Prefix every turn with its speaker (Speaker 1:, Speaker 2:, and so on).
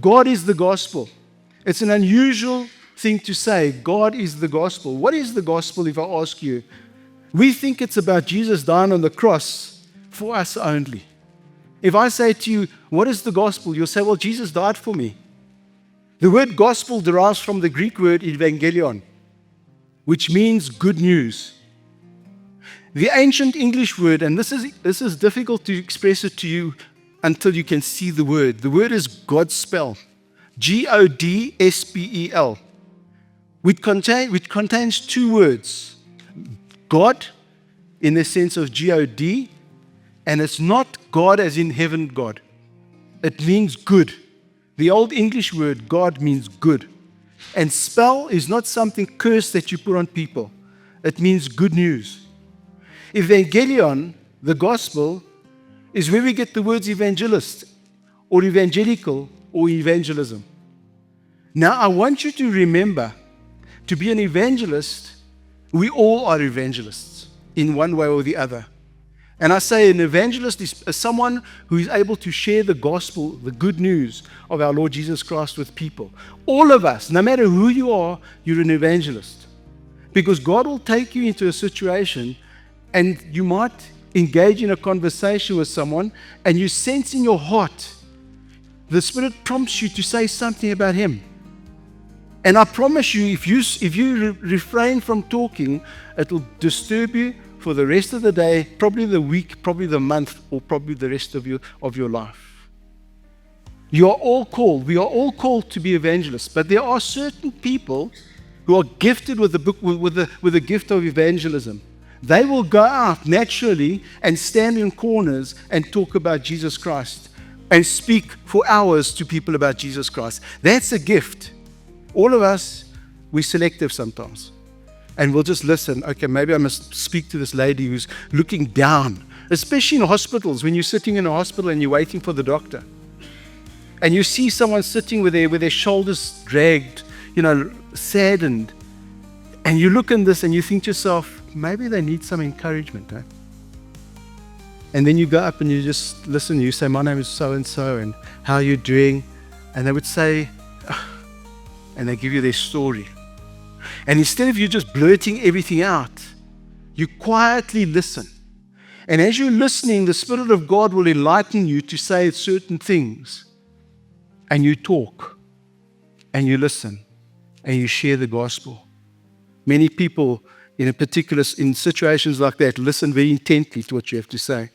Speaker 1: God is the gospel. It's an unusual thing to say, God is the gospel. What is the gospel, if I ask you? We think it's about Jesus dying on the cross for us only. If I say to you, what is the gospel? You'll say, well, Jesus died for me. The word gospel derives from the Greek word evangellion, which means good news. The ancient English word, and this is difficult to express it to you until you can see the word. The word is gōdspel, Gōdspel, which contains two words. God, in the sense of God, and it's not God as in heaven God. It means good. The old English word God means good. And spell is not something cursed that you put on people. It means good news. Evangelion, the gospel, is where we get the words evangelist or evangelical or evangelism. Now, I want you to remember, to be an evangelist, we all are evangelists in one way or the other. And I say an evangelist is someone who is able to share the gospel, the good news of our Lord Jesus Christ with people. All of us, no matter who you are, you're an evangelist. Because God will take you into a situation and you might engage in a conversation with someone and you sense in your heart, the Spirit prompts you to say something about Him. And I promise you, if you refrain from talking, it will disturb you for the rest of the day, probably the week, probably the month, or probably the rest of your life. You are all called. We are all called to be evangelists. But there are certain people who are gifted with the gift of evangelism. They will go out naturally and stand in corners and talk about Jesus Christ and speak for hours to people about Jesus Christ. That's a gift. All of us, we're selective sometimes. And we'll just listen. Okay, maybe I must speak to this lady who's looking down, especially in hospitals, when you're sitting in a hospital and you're waiting for the doctor. And you see someone sitting with their shoulders dragged, saddened. And you look in this and you think to yourself, maybe they need some encouragement. Eh? And then you go up and you just listen. You say, my name is so-and-so, and how are you doing? And they would say, and they give you their story. And instead of you just blurting everything out, you quietly listen. And as you're listening, the Spirit of God will enlighten you to say certain things. And you talk, and you listen, and you share the gospel. Many people in situations like that listen very intently to what you have to say.